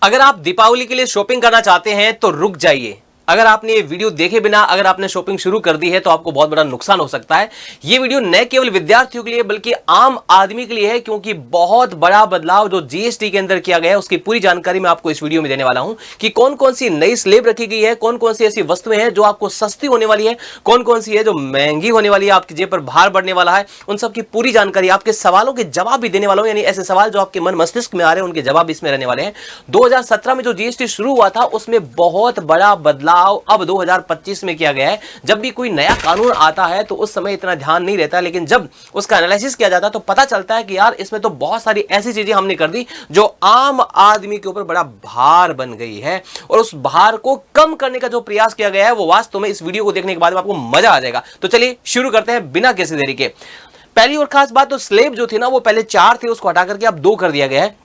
अगर आप दीपावली के लिए शॉपिंग करना चाहते हैं तो रुक जाइए। अगर आपने ये वीडियो देखे बिना अगर आपने शॉपिंग शुरू कर दी है तो आपको बहुत बड़ा नुकसान हो सकता है। ये वीडियो न केवल विद्यार्थियों के लिए बल्कि आम आदमी के लिए है, क्योंकि बहुत बड़ा बदलाव जो जीएसटी के अंदर किया गया है उसकी पूरी जानकारी मैं आपको इस वीडियो में देने वाला हूं कि कौन कौन सी नई स्लैब रखी गई है, कौन कौन सी ऐसी वस्तुएं हैं जो आपको सस्ती होने वाली है, कौन कौन सी है जो महंगी होने वाली है, आपकी जेब पर भार बढ़ने वाला है। उन सब की पूरी जानकारी, आपके सवालों के जवाब भी देने वाला हूं, यानी ऐसे सवाल जो आपके मन मस्तिष्क में आ रहे हैं उनके जवाब इसमें रहने वाले हैं। 2017 में जो जीएसटी शुरू हुआ था उसमें बहुत बड़ा बदलाव अब 2025 में किया गया है। जब भी कोई नया कानून आता है तो उस समय इतना ध्यान नहीं रहता, लेकिन जब उसका एनालिसिस किया जाता है तो पता चलता है कि यार इसमें तो बहुत सारी ऐसी चीजें हमने कर दी जो आम आदमी के ऊपर बड़ा भार बन गई है, और उस भार को कम करने का जो प्रयास किया गया है वो वास्तव में इस वीडियो को देखने के बाद में आपको मजा आ जाएगा। तो चलिए शुरू करते हैं बिना किसी देरी के। पहली और खास बात तो स्लैब जो थी ना वो पहले 4 थे, उसको हटा करके अब 2 कर दिया गया है।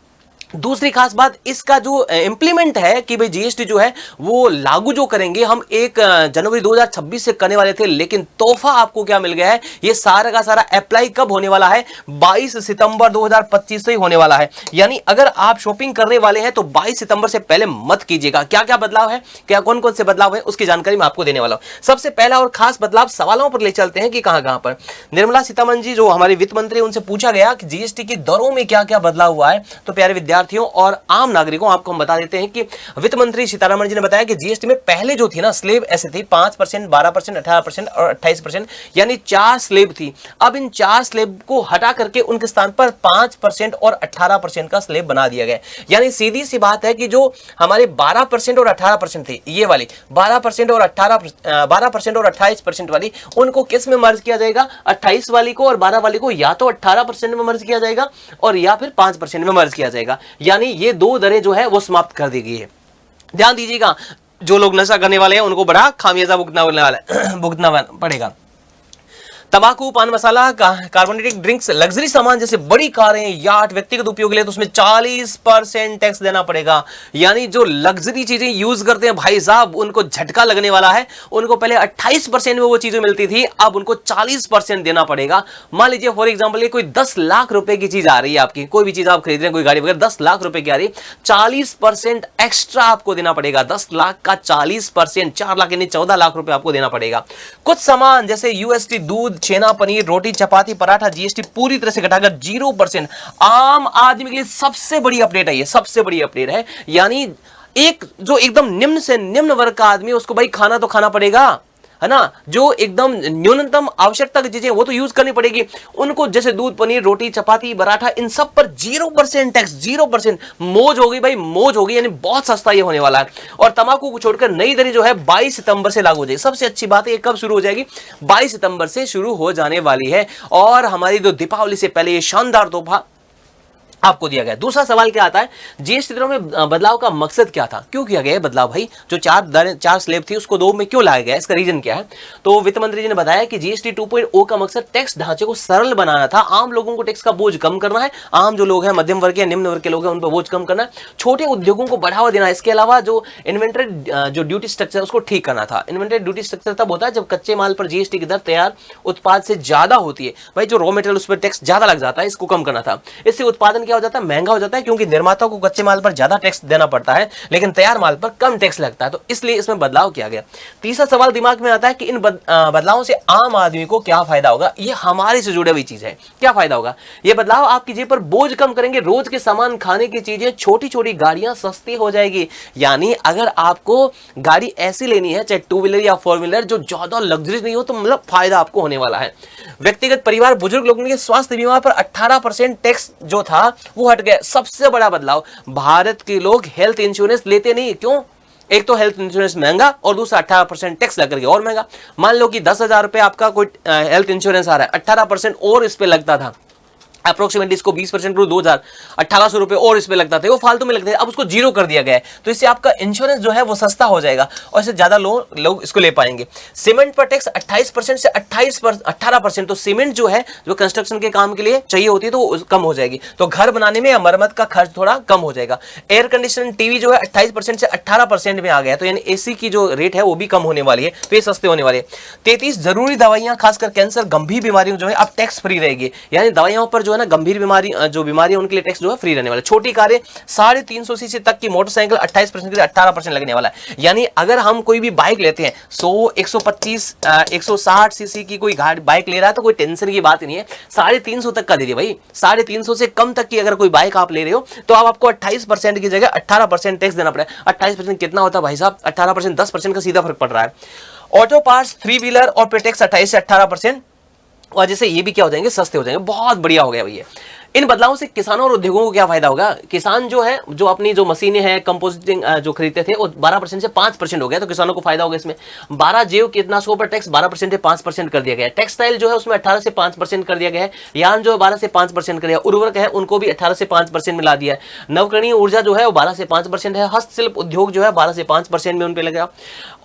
दूसरी खास बात इसका जो इंप्लीमेंट है कि भाई जीएसटी जो है वो लागू जो करेंगे हम 1 जनवरी 2026 से करने वाले थे, लेकिन तोहफा आपको क्या मिल गया है, ये सारा का सारा अप्लाई कब होने वाला है, 22 सितंबर 2025 से ही होने वाला है। यानी अगर आप शॉपिंग करने वाले हैं तो 22 सितंबर से पहले मत कीजिएगा। क्या क्या बदलाव है, क्या कौन कौन से बदलाव है, उसकी जानकारी मैं आपको देने वाला हूं। सबसे पहला और खास बदलाव सवालों पर ले चलते हैं कि कहां पर। निर्मला सीतारमण जी जो हमारे वित्त मंत्री, उनसे पूछा गया कि जीएसटी की दरों में क्या क्या बदलाव हुआ है। तो प्यारे विद्यार्थियों और आम नागरिकों आपको हम बता देते हैं कि वित्त मंत्री सीतारमण जी ने बताया कि जीएसटी में पहले जो थी ना स्लैब ऐसे थी 5%, 12%, 18% और 28%, यानी 4 स्लैब थी। अब इन 4 स्लैब को हटा करके उनके स्थान पर 5% और 18% का स्लैब बना दिया गया। यानी सीधी सी बात है कि जो हमारे 12% और 18% थी, ये वाली 12% और 28% वाली, उनको किस में मर्ज किया जाएगा, 28 वाली को और 12 वाली को या तो 18% में मर्ज किया जाएगा और या फिर 5% में मर्ज किया जाएगा। यानी ये 2 दरें जो है वो समाप्त कर दी गई है। ध्यान दीजिएगा, जो लोग नशा करने वाले हैं उनको बड़ा खामियाजा भुगतना पड़ेगा। तंबाकू, पान मसाला, कार्बोनेटेड ड्रिंक्स, लग्जरी सामान जैसे बड़ी कारें, याट, व्यक्तिगत उपयोग के लिए तो उसमें 40% टैक्स देना पड़ेगा। यानी जो लग्जरी चीजें यूज करते हैं भाई साहब उनको झटका लगने वाला है। उनको पहले 28% में वो चीजें मिलती थी, अब उनको 40% देना पड़ेगा। मान लीजिए फॉर एग्जांपल कोई 10 लाख रुपए की चीज आ रही है, आपकी कोई भी चीज आप खरीद रहे हैं, कोई गाड़ी वगैरह 10 लाख रुपए की आ रही है, 40% एक्स्ट्रा आपको देना पड़ेगा। 10 लाख का 40%, 4 लाख यानी 14 लाख रुपए आपको देना पड़ेगा। कुछ सामान जैसे यूएसटी, दूध, छेना, पनीर, रोटी, चपाती, पराठा, जीएसटी पूरी तरह से घटाकर 0%। आम आदमी के लिए सबसे बड़ी अपडेट है, ये सबसे बड़ी अपडेट है। यानी एक जो एकदम निम्न से निम्न वर्ग का आदमी, उसको भाई खाना तो खाना पड़ेगा, है ना, जो एकदम न्यूनतम आवश्यकता की चीजें वो तो यूज करनी पड़ेगी। उनको जैसे दूध, पनीर, रोटी, चपाती, पराठा, इन सब पर 0% टैक्स, 0%। मौज हो गई भाई, मौज हो गई, यानी बहुत सस्ता ये होने वाला है। और तंबाकू को छोड़कर नई दरें जो है 22 सितंबर से लागू हो जाएगी। सबसे अच्छी बात है, ये कब शुरू हो जाएगी, 22 सितंबर से शुरू हो जाने वाली है। और हमारी जो दीपावली से पहले ये शानदार तोहफा आपको दिया गया। दूसरा सवाल क्या आता है, जीएसटी दरों में बदलाव का मकसद क्या था, क्यों किया गया बदलाव भाई, जो 4 स्लैब थी उसको 2 में क्यों लाया गया, इसका रीजन क्या है। तो वित्त मंत्री जी ने बताया कि जीएसटी 2.0 का मकसद टैक्स ढांचे को सरल बनाना था। आम लोगों को टैक्स का बोझ कम करना है, आम जो लोग हैं, मध्यम वर्ग या निम्न वर्ग के लोग हैं, उन पर बोझ कम करना है, छोटे उद्योगों को बढ़ावा देना है। इसके अलावा जो इन्वेंटरी जो ड्यूटी स्ट्रक्चर उसको ठीक करना था। इन्वेंटरी ड्यूटी स्ट्रक्चर तब होता है जब कच्चे माल पर जीएसटी की दर तैयार उत्पाद से ज्यादा होती है। भाई जो रॉ मटेरियल उस पर टैक्स ज्यादा लग जाता है, इसको कम करना था। इससे उत्पादन क्या हो जाता है, महंगा हो जाता है, क्योंकि निर्माता को कच्चे माल पर ज्यादा टैक्स देना पड़ता है लेकिन तैयार माल पर कम टैक्स लगता है, तो इसलिए इसमें बदलाव किया गया। तीसरा सवाल दिमाग में आता है कि इन बदलावों से आम आदमी को क्या फायदा होगा। ये हमारे से जुड़ी हुई चीज है, क्या फायदा होगा, ये बदलाव आपकी जेब पर बोझ कम करेंगे। रोज के सामान, खाने की चीजें, छोटी छोटी गाड़ियां सस्ती हो जाएगी। यानी अगर आपको गाड़ी ऐसी लेनी है, चाहे 2 व्हीलर या 4 व्हीलर, जो ज्यादा लग्जरी नहीं हो, तो मतलब फायदा आपको होने वाला है। व्यक्तिगत, परिवार, बुजुर्ग लोगों के स्वास्थ्य बीमा पर 18% टैक्स जो था वो हट गया। सबसे बड़ा बदलाव, भारत के लोग हेल्थ इंश्योरेंस लेते नहीं। क्यों, एक तो हेल्थ इंश्योरेंस महंगा और दूसरा 18% टैक्स लग करके और महंगा। मान लो कि 10,000 रुपए आपका कोई हेल्थ इंश्योरेंस आ रहा है, 18% और इस पे लगता था। अप्रोक्सीमेटली इसको 20% 2,1800 रुपए और इसमें लगता था, वो फालतू में लगते थे। अब उसको 0 कर दिया गया है, तो इससे आपका इंश्योरेंस जो है वो सस्ता हो जाएगा और इससे ज्यादा लोग इसको ले पाएंगे। सीमेंट पर टैक्स 28% से 18%। तो सीमेंट जो है, जो कंस्ट्रक्शन के काम के लिए चाहिए होती है, तो कम हो जाएगी। तो घर बनाने में या मरम्मत का खर्च थोड़ा कम हो जाएगा। एयर कंडीशन, टीवी जो है 28% से 18% में आ गया, तो यानी एसी की जो रेट है वो भी कम होने वाली है, तो ये सस्ते होने वाले हैं। 33 जरूरी दवाइयां, खासकर कैंसर, गंभीर बीमारियों जो है अब टैक्स फ्री रहेगी। यानी दवाइयों पर जो है ना गंभीर बीमारी जो बीमारी है उनके लिए टैक्स जो है फ्री रहने वाला है। छोटी कारें 350 सीसी तक की मोटरसाइकिल 28% के 18% लगने वाला है। यानी अगर हम कोई भी बाइक लेते हैं 100, 125, 160 सीसी की कोई बाइक ले रहा है तो कोई टेंशन की बात नहीं है, 350 तक का दे दिए भाई। 350 से कम तक की अगर कोई बाइक आप ले रहे हो तो अब आपको 28% की जगह 18% टैक्स देना पड़ेगा। 28% कितना होता है भाई साहब? 18% 10% का सीधा फर्क पड़ रहा है। ऑटो पार्ट्स 3 व्हीलर और पे टैक्स 28 से 18%, और जैसे ये भी क्या हो जाएंगे, सस्ते हो जाएंगे। बहुत बढ़िया हो गया भैया। इन बदलावों से किसानों और उद्योगों को क्या फायदा होगा? किसान जो है जो अपनी जो मशीनें हैं कंपोजिटिंग जो खरीदते थे वो 12% से 5% हो गया, तो किसानों को फायदा होगा इसमें। 12 जैव कीटनाशकों पर टैक्स 12% से 5% कर दिया गया है। टेक्सटाइल जो है उसमें 18 से 5% कर दिया गया है। यान जो है 12 से 5% कर दिया। उर्वरक है उनको भी 18 से 5% में ला दिया है। नवकरणीय ऊर्जा जो है वो 12 से 5% है। हस्तशिल्प उद्योग जो है 12 से 5% में उन पर लगेगा।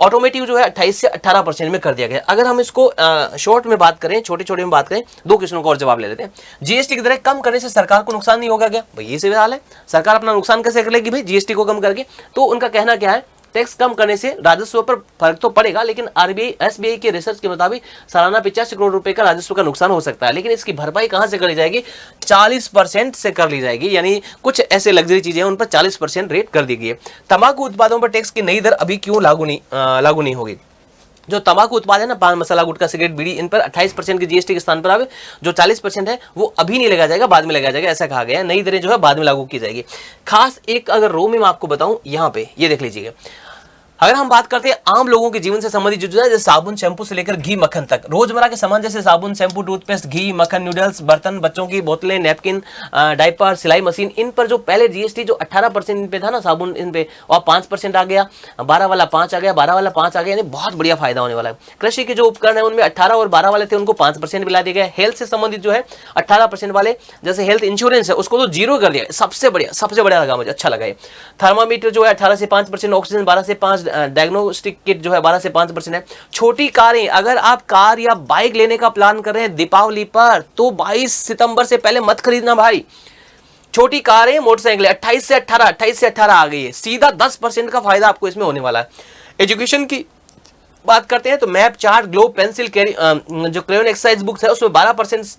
ऑटोमेटिव जो है 28 से 18% में कर दिया गया। अगर हम इसको शॉर्ट में बात करें, छोटे छोटे में बात करें, दो क्वेश्चनों का और जवाब ले लेते हैं। जीएसटी की दरें कम करने से सरकार को नुकसान नहीं होगा क्या? भाई ये सवाल है। सरकार अपना नुकसान कैसे कर लेगी भाई जीएसटी को कम करके? तो उनका कहना क्या है, टैक्स कम करने से राजस्व पर फर्क तो पड़ेगा, लेकिन आरबीआई एसबीआई के रिसर्च के मुताबिक सालाना 85 करोड़ रुपए का राजस्व का नुकसान हो सकता है। लेकिन इसकी भरपाई कहां से करी जाएगी? 40% से कर ली जाएगी। यानी कुछ ऐसे लग्जरी चीजें उन पर 40% रेट कर दी गई है। तंबाकू उत्पादों पर टैक्स की नई दर अभी क्यों लागू नहीं होगी? जो तंबाकू उत्पाद है ना, पान मसाला, गुटखा, सिगरेट, बीड़ी, इन पर 28% की जीएसटी के स्थान पर अब जो 40% है वो अभी नहीं लगाया जाएगा, बाद में लगाया जाएगा, ऐसा कहा गया है। नई दरें जो है बाद में लागू की जाएगी। खास एक अगर रो में मैं आपको बताऊं, यहां पे ये देख लीजिएगा। अगर हम बात करते हैं आम लोगों के जीवन से संबंधित जो है, जैसे साबुन, शैम्पू से लेकर घी, मक्खन तक, रोजमर्रा के सामान जैसे साबुन, शैम्पू, टूथपेस्ट, घी, मक्खन, नूडल्स, बर्तन, बच्चों की बोतलें, नैपकिन, डायपर, सिलाई मशीन, इन पर जो पहले जीएसटी जो 18% इन पे था ना, साबुन इन पे, और 5% आ गया, 12 वाला 5 आ गया, 12 वाला 5 आ गया, यानी बहुत बढ़िया फायदा होने वाला है। कृषि के जो उपकरण है उनमें 18 और 12 वाले थे, उनको 5% मिला दिया गया। हेल्थ से संबंधित जो है 18% वाले, जैसे हेल्थ इंश्योरेंस है उसको तो 0 कर दिया। सबसे बढ़िया लगा मुझे, अच्छा लगा ये। थर्मामीटर जो है 18 से 5%, ऑक्सीजन 12 से 5, डायग्नोस्टिक किट जो है 12 से 5% है। छोटी कारें, अगर आप कार या बाइक लेने का प्लान कर रहे हैं दीपावली पर, तो 22 सितंबर से पहले मत खरीदना भाई। छोटी कारें, मोटरसाइकिल 28 से 18 आ गई है। सीधा 10% का फायदा आपको इसमें होने वाला है। एजुकेशन की बात करते हैं तो मैप, चार्ट, ग्लोब, पेंसिल, जो क्रेयॉन एक्सरसाइज बुक्स है उसमें 12%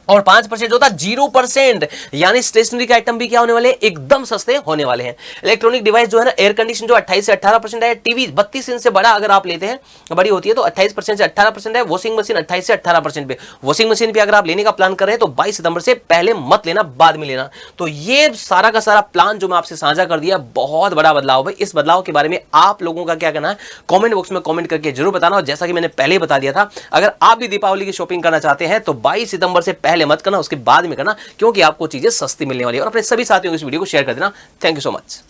और 5% जो था 0%। यानी स्टेशनरी के आइटम भी क्या होने वाले हैं? एकदम सस्ते होने वाले हैं। इलेक्ट्रॉनिक डिवाइस जो है ना, एयर कंडीशन जो 28 से 18% है। टीवी 32 इंच से बड़ा अगर आप लेते हैं, बड़ी होती है, तो 28% से 18% है। वॉशिंग मशीन 28 से 18% पे। वॉशिंग मशीन भी अगर आप लेने का प्लान कर रहे हैं तो 22 सितंबर से पहले मत लेना, बाद में लेना। तो ये सारा का सारा प्लान जो मैं आपसे साझा कर दिया, बहुत बड़ा बदलाव है। इस बदलाव के बारे में आप लोगों का क्या कहना है कमेंट बॉक्स में कमेंट करके जरूर बताना। और जैसा कि मैंने पहले बता दिया था, अगर आप भी दीपावली की शॉपिंग करना चाहते हैं तो 22 सितंबर से पहले मत करना, उसके बाद में करना, क्योंकि आपको चीजें सस्ती मिलने वाली है। और अपने सभी साथियों को इस वीडियो को शेयर कर देना। Thank you so much.